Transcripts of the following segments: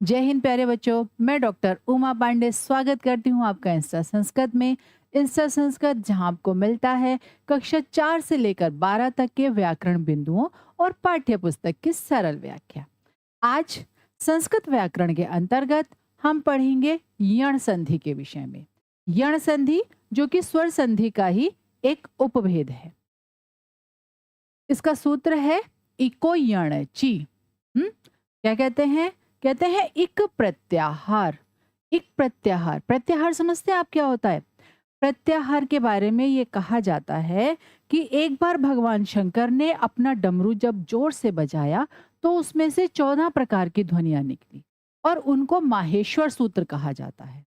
जय हिंद प्यारे बच्चों। मैं डॉक्टर उमा पांडे स्वागत करती हूँ आपका इंस्टा संस्कृत में। इंस्टा संस्कृत जहाँ आपको मिलता है कक्षा 4 से लेकर 12 तक के व्याकरण बिंदुओं और पाठ्य पुस्तक की सरल व्याख्या। आज संस्कृत व्याकरण के अंतर्गत हम पढ़ेंगे यण संधि के विषय में। यण संधि जो कि स्वर संधि का ही एक उपभेद है। इसका सूत्र है इको यण ची। क्या कहते हैं? कहते हैं इक प्रत्याहार। इक प्रत्याहार, प्रत्याहार समझते हैं आप क्या होता है? प्रत्याहार के बारे में ये कहा जाता है कि एक बार भगवान शंकर ने अपना डमरू जब जोर से बजाया तो उसमें से 14 प्रकार की ध्वनियां निकली और उनको माहेश्वर सूत्र कहा जाता है।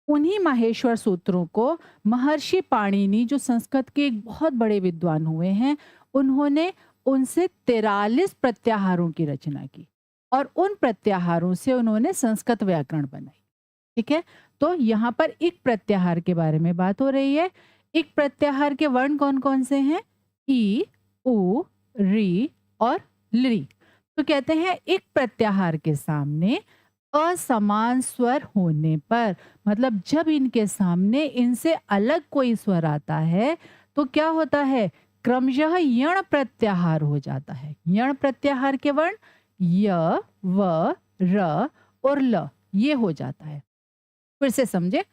उन्हीं माहेश्वर सूत्रों को महर्षि पाणिनि जो संस्कृत के एक बहुत बड़े विद्वान हुए हैं, उन्होंने उनसे 43 प्रत्याहारों की रचना की और उन प्रत्याहारों से उन्होंने संस्कृत व्याकरण बनाई। ठीक है, तो यहाँ पर एक प्रत्याहार के बारे में बात हो रही है। एक प्रत्याहार के वर्ण कौन कौन से हैं? ई, उ, री और लृ। तो कहते हैं एक प्रत्याहार के सामने असमान स्वर होने पर, मतलब जब इनके सामने इनसे अलग कोई स्वर आता है तो क्या होता है? क्रमशः यण प्रत्याहार हो जाता है। यण प्रत्याहार के वर्ण य, व, र और ल ये हो जाता है। फिर से समझे,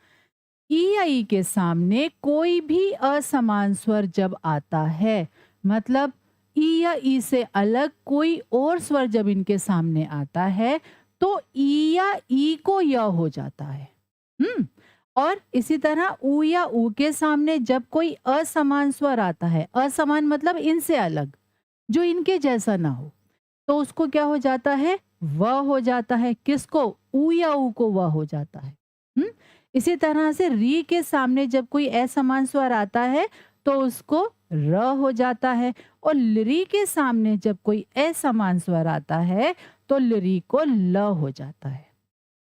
ई या ई के सामने कोई भी असमान स्वर जब आता है, मतलब ई या ई से अलग कोई और स्वर जब इनके सामने आता है तो ई या ई को य हो जाता है। हम्म और इसी तरह उ या उ के सामने जब कोई असमान स्वर आता है, असमान मतलब इनसे अलग, जो इनके जैसा ना हो, तो उसको क्या हो जाता है? व हो जाता है। किसको? उ या उ को व हो जाता है। हम्म इसी तरह से री के सामने जब कोई असमान स्वर आता है तो उसको र हो जाता है और लरी के सामने जब कोई असमान स्वर आता है तो लरी को ल हो जाता है।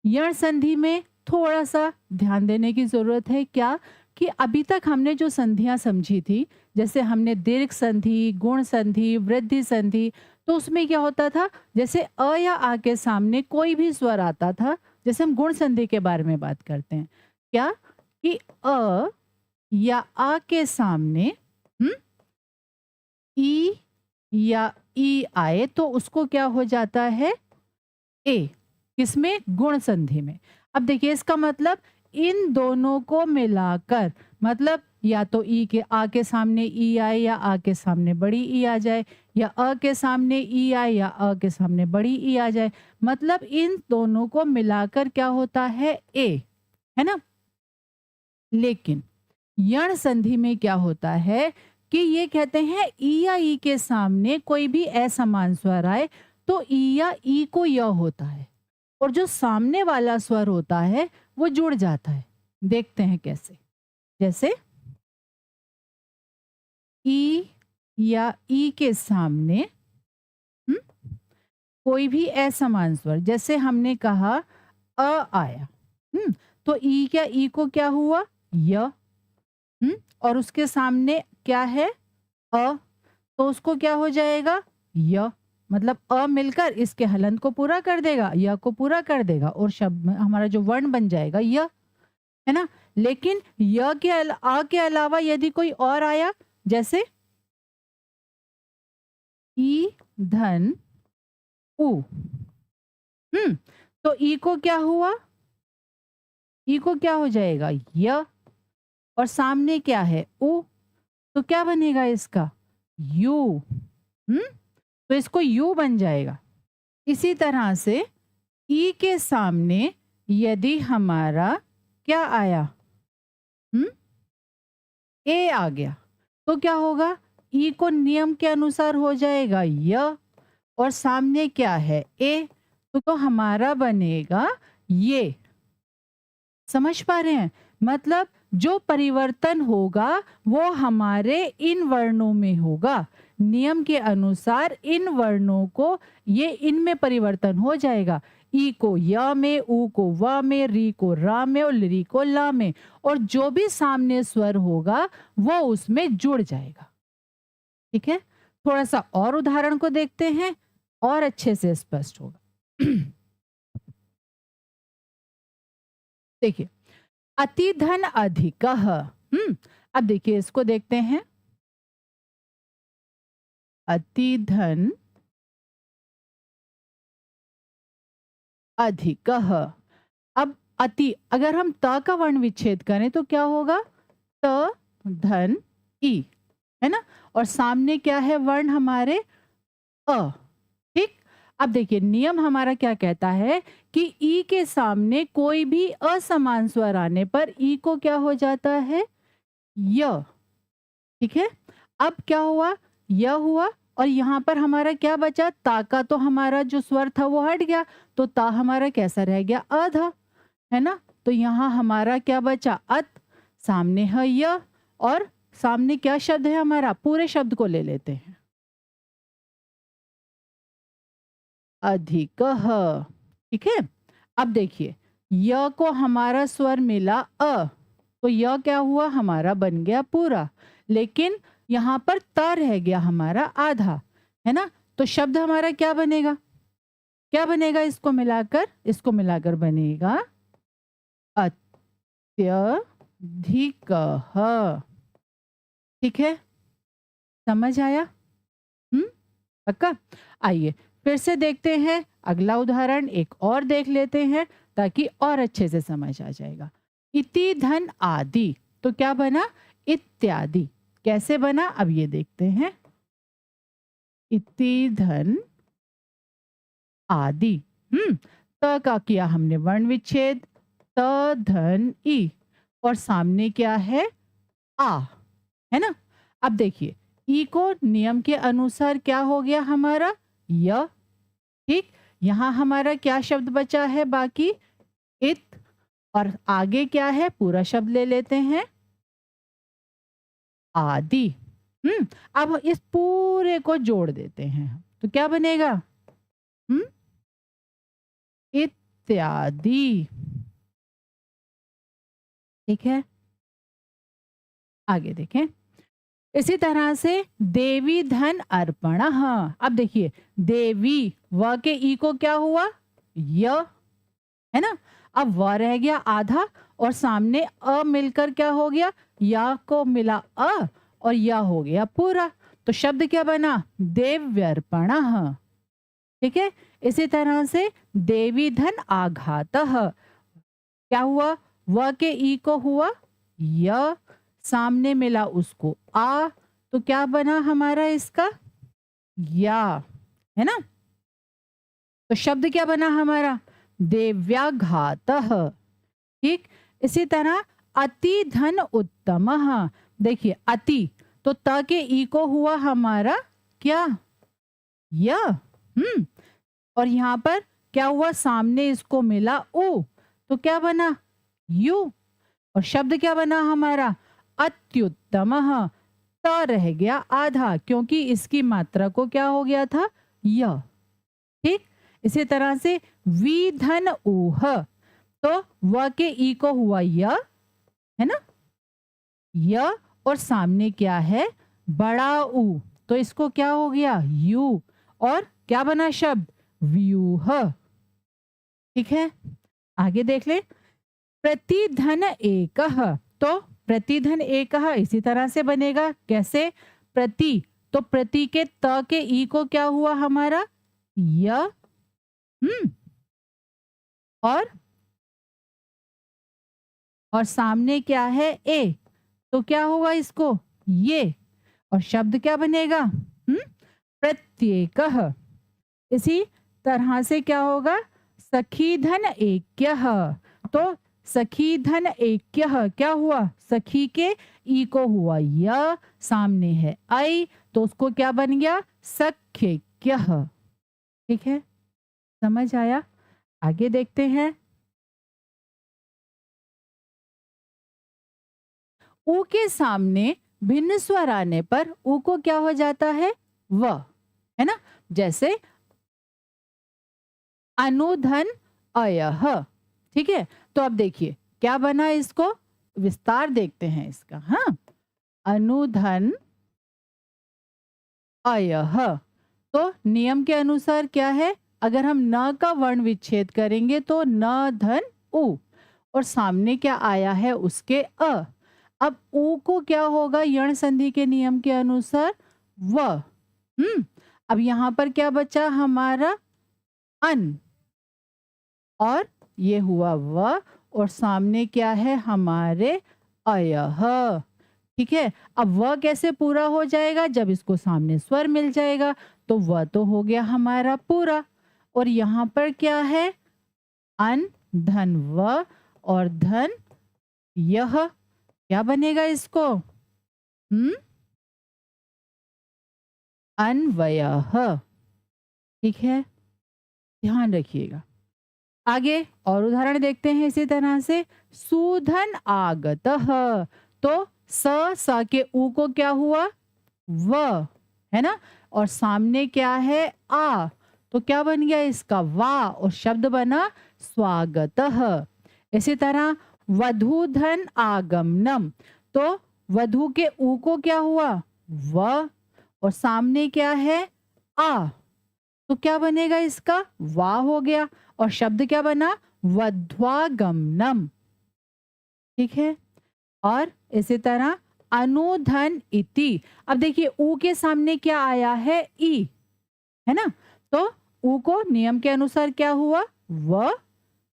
यण संधि में थोड़ा सा ध्यान देने की जरूरत है। क्या? कि अभी तक हमने जो संधियां समझी थी, जैसे हमने दीर्घ संधि, गुण संधि, वृद्धि संधि, तो उसमें क्या होता था? जैसे अ या आ के सामने कोई भी स्वर आता था, जैसे हम गुण संधि के बारे में बात करते हैं, क्या कि अ या आ के सामने हम्म ई या ई आए तो उसको क्या हो जाता है? ए। किसमें? गुण संधि में। अब देखिए इसका मतलब इन दोनों को मिलाकर, मतलब या तो ई के आ के सामने ई आए या आ के सामने बड़ी ई आ जाए, या अ के सामने ई आए या अ के सामने बड़ी ई आ जाए, मतलब इन दोनों को मिलाकर क्या होता है? ए, है ना? लेकिन यण संधि में क्या होता है कि ये कहते हैं ई या ई के सामने कोई भी असमान स्वर आए तो ई या ई को य होता है और जो सामने वाला स्वर होता है वो जुड़ जाता है। देखते हैं कैसे। जैसे ई या ई के सामने हम्म, कोई भी असमान स्वर, जैसे हमने कहा अ आया, तो ई क्या, ई को क्या हुआ? य। और उसके सामने क्या है? अ, तो उसको क्या हो जाएगा? य। मतलब अ मिलकर इसके हलंत को पूरा कर देगा, य को पूरा कर देगा और शब्द में हमारा जो वर्ण बन जाएगा य, है ना? लेकिन य के आ के अलावा यदि कोई और आया, जैसे ई धन उ, तो ई को क्या हुआ? ई को क्या हो जाएगा? य। और सामने क्या है? उ, तो क्या बनेगा इसका? यू। हम्म तो इसको यू बन जाएगा। इसी तरह से ई के सामने यदि हमारा क्या आया? हम्म ए आ गया तो क्या होगा? ई को नियम के अनुसार हो जाएगा य और सामने क्या है? ए, तो हमारा बनेगा ये। समझ पा रहे हैं? मतलब जो परिवर्तन होगा वो हमारे इन वर्णों में होगा। नियम के अनुसार इन वर्णों को, ये इनमें परिवर्तन हो जाएगा। ई को य में, उ को व में, री को रा में और लरी को ला में, और जो भी सामने स्वर होगा वो उसमें जुड़ जाएगा। ठीक है, थोड़ा सा और उदाहरण को देखते हैं और अच्छे से स्पष्ट होगा। देखिए, अति धन अधिकः। अब देखिए इसको देखते हैं। अति धन अधिकः। अब अति, अगर हम त का वर्ण विच्छेद करें तो क्या होगा? त धन ई, है ना? और सामने क्या है वर्ण हमारे? अ। ठीक। अब देखिए नियम हमारा क्या कहता है कि ई के सामने कोई भी असमान स्वर आने पर ई को क्या हो जाता है? य। ठीक है। अब क्या हुआ? य हुआ और यहाँ पर हमारा क्या बचा? ता का तो हमारा जो स्वर था वो हट गया, तो ता हमारा कैसा रह गया? आधा, है ना? तो यहाँ हमारा क्या बचा? अत, सामने है य और सामने क्या शब्द है हमारा? पूरे शब्द को ले लेते हैं। अधिकः। ठीक है। अब देखिए य को हमारा स्वर मिला अ, तो य क्या हुआ? हमारा बन गया पूरा, लेकिन यहाँ पर त रह गया हमारा आधा, है ना? तो शब्द हमारा क्या बनेगा? क्या बनेगा इसको मिलाकर? इसको मिलाकर बनेगा अत्यधिकः। ठीक है, समझ आया? हम्म, पक्का? आइए फिर से देखते हैं अगला उदाहरण, एक और देख लेते हैं ताकि और अच्छे से समझ आ जाएगा। इति धन आदि, तो क्या बना? इत्यादि। कैसे बना? अब ये देखते हैं। इति धन आदि। त का किया हमने वर्ण विच्छेद, त धन ई और सामने क्या है? आ, है ना? अब देखिए ई को नियम के अनुसार क्या हो गया हमारा? य। ठीक। यहाँ हमारा क्या शब्द बचा है बाकी? इत। और आगे क्या है? पूरा शब्द ले लेते हैं, आदि। अब इस पूरे को जोड़ देते हैं तो क्या बनेगा? हम्म, इत्यादि। ठीक है, आगे देखें। इसी तरह से देवी धन अर्पण। अब देखिए देवी, व के ई को क्या हुआ? य, है ना? अब व रह गया आधा और सामने अ मिलकर क्या हो गया? या को मिला अ और या हो गया पूरा, तो शब्द क्या बना? देव्यर्पण। ठीक है। इसी तरह से देवी धन आघातः। क्या हुआ? व के ई को हुआ य, सामने मिला उसको आ, तो क्या बना हमारा इसका? या, है ना? तो शब्द क्या बना हमारा? देव्याघातः। ठीक। इसी तरह अति धन उत्तमः। देखिए अति, तो त के ई को हुआ हमारा क्या? य। और यहाँ पर क्या हुआ? सामने इसको मिला उ, तो क्या बना? यू। और शब्द क्या बना हमारा? अत्युत्तमः। त रह गया आधा क्योंकि इसकी मात्रा को क्या हो गया था? य। ठीक। इसी तरह से विधन ऊह, तो व के ई को हुआ य, है ना? य और सामने क्या है? बड़ा ऊ, तो इसको क्या हो गया? यू। और क्या बना शब्द? व्यूह। ठीक है, आगे देख ले। प्रतिधन एकः, तो प्रतिधन एकः इसी तरह से बनेगा। कैसे? प्रति, तो प्रति के त के ई को क्या हुआ हमारा? य। हम्म और सामने क्या है? ए, तो क्या होगा इसको? ये। और शब्द क्या बनेगा? प्रत्येकः। इसी तरह से क्या होगा? सखी धन ऐक्यः, तो सखी धन ऐक्यः क्या हुआ? सखी के ई को हुआ य, सामने है आई, तो उसको क्या बन गया? सख्यैक्यः। ठीक है, समझ आया? आगे देखते हैं। ऊ के सामने भिन्न स्वर आने पर ऊ को क्या हो जाता है? व, है ना? जैसे अनुधन अयः। ठीक है, तो अब देखिए क्या बना, इसको विस्तार देखते हैं इसका। हाँ, अनुधन अयः, तो नियम के अनुसार क्या है? अगर हम न का वर्ण विच्छेद करेंगे तो न धन उ, और सामने क्या आया है उसके अ। अब ऊ को क्या होगा यण संधि के नियम के अनुसार व। अब यहाँ पर क्या बचा हमारा अन, और ये हुआ व, और सामने क्या है हमारे अयह। ठीक है, अब वह कैसे पूरा हो जाएगा, जब इसको सामने स्वर मिल जाएगा। तो वह तो हो गया हमारा पूरा, और यहाँ पर क्या है अन धन व और धन यह, क्या बनेगा इसको अन्वयः। ठीक है, ध्यान रखिएगा। आगे और उदाहरण देखते हैं इसी तरह से। सुधन आगतः, तो स के ऊ को क्या हुआ व, है ना, और सामने क्या है आ, तो क्या बन गया इसका वा, और शब्द बना स्वागतः। इसी तरह वधूधन आगमनम, तो वधु के ऊ को क्या हुआ व, और सामने क्या है आ, तो क्या बनेगा इसका वा हो गया, और शब्द क्या बना वध्वागमनम। ठीक है, और इसी तरह अनुधन इति। अब देखिए ऊ के सामने क्या आया है ई, है ना, तो ऊ को नियम के अनुसार क्या हुआ व,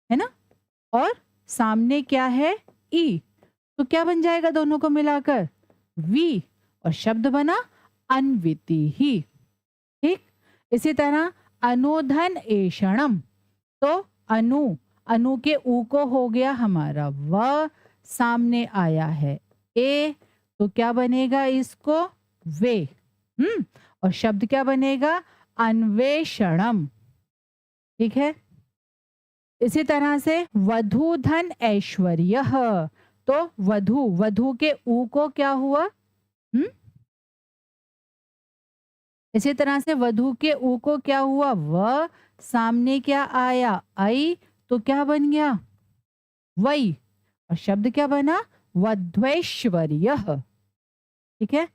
है ना, और सामने क्या है ई, तो क्या बन जाएगा दोनों को मिलाकर वी, और शब्द बना अन्विति ही। ठीक, इसी तरह अनुधन एषणम, तो अनु के ऊ को हो गया हमारा व, सामने आया है ए, तो क्या बनेगा इसको वे। और शब्द क्या बनेगा अन्वेषणम। ठीक है, इसी तरह से वधूधन ऐश्वर्य, तो वधु के ऊ को क्या हुआ इसी तरह से वधु के ऊ को क्या हुआ व, सामने क्या आया आई, तो क्या बन गया वही, और शब्द क्या बना वध्वैश्वर्य। ठीक है,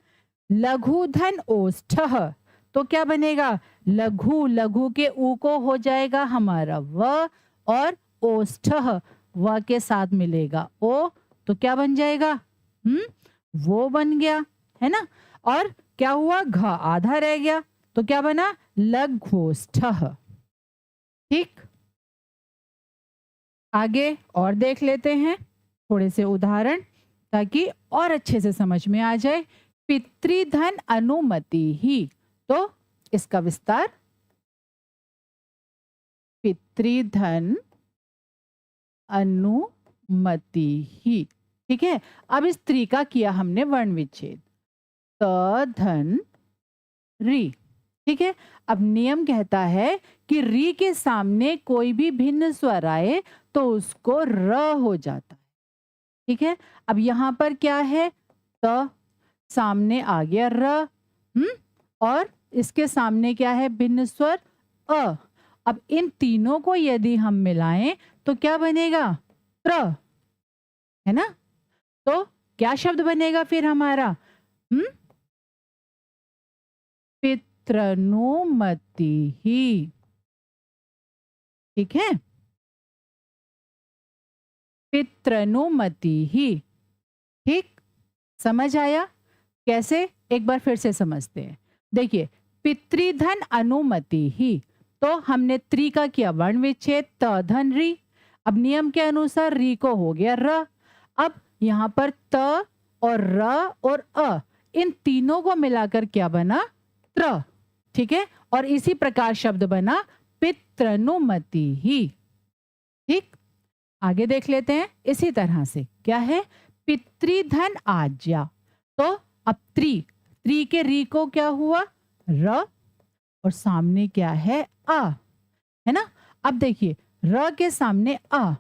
लघुधन ओष्ठः, तो क्या बनेगा लघु के ऊ को हो जाएगा हमारा व, और ओष्ठः व के साथ मिलेगा ओ, तो क्या बन जाएगा वो बन गया, है ना, और क्या हुआ घ आधा रह गया, तो क्या बना लघोष्ठः। ठीक, आगे और देख लेते हैं थोड़े से उदाहरण, ताकि और अच्छे से समझ में आ जाए। पितृधन अनुमति ही, तो इसका विस्तार पितृधन अनुमति ही। ठीक है, अब इस त्रि का किया हमने वर्ण विच्छेद, त धन री। ठीक है, अब नियम कहता है कि री के सामने कोई भी भिन्न स्वर आए तो उसको र हो जाता है। ठीक है, अब यहाँ पर क्या है त, सामने आ गया र, और इसके सामने क्या है भिन्न स्वर अ। अब इन तीनों को यदि हम मिलाएं तो क्या बनेगा त्र, है ना, तो क्या शब्द बनेगा फिर हमारा पितृनुमति ही। ठीक है, पितृनुमति ही। ठीक, समझ आया कैसे, एक बार फिर से समझते हैं। देखिए पितृधन अनुमति ही, तो हमने त्रि का किया वर्ण विच्छेद त धन री, अब नियम के अनुसार री को हो गया र। अब यहाँ पर त और र और अ, इन तीनों को मिलाकर क्या बना त्र। ठीक है, और इसी प्रकार शब्द बना पितृनुमति ही। ठीक, आगे देख लेते हैं इसी तरह से क्या है पितृधन आज्ञा, तो अब त्रि के री को क्या हुआ र, और सामने क्या है आ, है ना। अब देखिए र के सामने आ,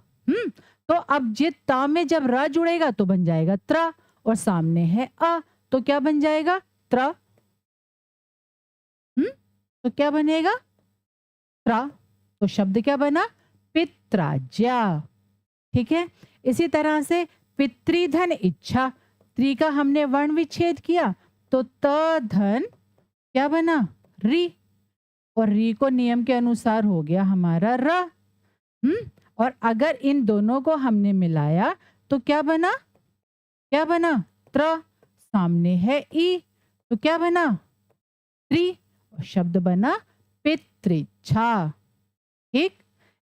तो अब जित ता में जब र जुड़ेगा तो बन जाएगा त्र, और सामने है आ, तो क्या बन जाएगा त्र, तो क्या बनेगा त्र, तो शब्द क्या बना पित्राज्ञा। ठीक है, इसी तरह से पितृधन इच्छा, त्रि का हमने वर्ण विच्छेद किया तो त धन क्या बना री, और री को नियम के अनुसार हो गया हमारा र। और अगर इन दोनों को हमने मिलाया तो क्या बना? क्या बना? त्र। सामने है ई तो क्या बना? त्रि। और शब्द बना पितृच्छा। ठीक।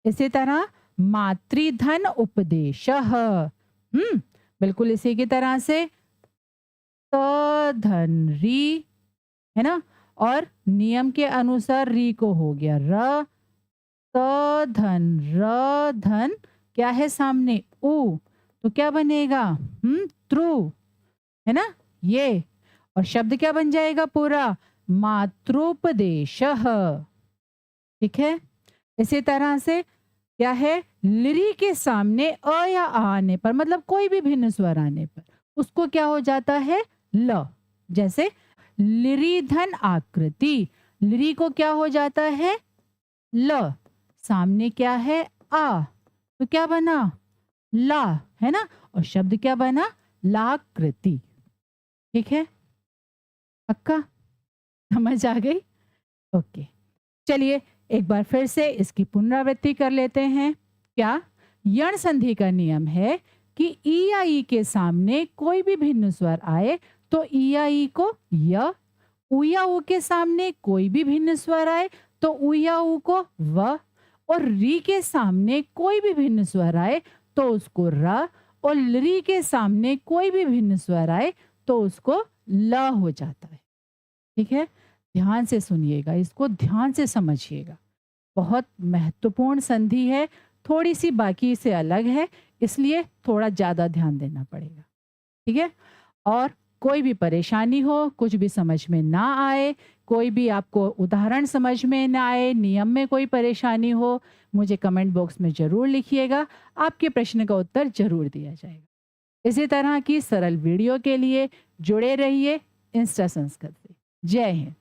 इसी तरह मातृधन उपदेशः। बिल्कुल इसी की तरह से त धन री, है ना, और नियम के अनुसार री को हो गया र, त धन र धन क्या है सामने? उ, तो क्या बनेगा? त्रु, है ना, ये। और शब्द क्या बन जाएगा पूरा? मातृोपदेशः। ठीक है। इसी तरह से क्या है? लिरी के सामने अ या आ आने पर, मतलब कोई भी भिन्न स्वर आने पर उसको क्या हो जाता है? ल। जैसे लिरी धन आकृति, लिरी को क्या हो जाता है? ल। सामने क्या है? आ, तो क्या बना? ला, है ना, और शब्द क्या बना? लाकृति। ठीक है, पक्का समझ आ गई? ओके, चलिए एक बार फिर से इसकी पुनरावृत्ति कर लेते हैं। क्या? यण संधि का नियम है कि ई या ई के सामने कोई भी भिन्न स्वर आए तो ई या ई को य, उ या उ के सामने कोई भी भिन्न स्वर आए तो उ या उ को व, और री के सामने कोई भी भिन्न स्वर आए तो उसको र, और री के सामने कोई भी भिन्न स्वर आए तो उसको ल हो जाता है। ठीक है, ध्यान से सुनिएगा, इसको ध्यान से समझिएगा। बहुत महत्वपूर्ण संधि है, थोड़ी सी बाकी से अलग है, इसलिए थोड़ा ज्यादा ध्यान देना पड़ेगा। ठीक है, और कोई भी परेशानी हो, कुछ भी समझ में ना आए, कोई भी आपको उदाहरण समझ में ना आए, नियम में कोई परेशानी हो, मुझे कमेंट बॉक्स में जरूर लिखिएगा, आपके प्रश्न का उत्तर जरूर दिया जाएगा। इसी तरह की सरल वीडियो के लिए जुड़े रहिए इंस्टा संस्कृत से। जय हिंद।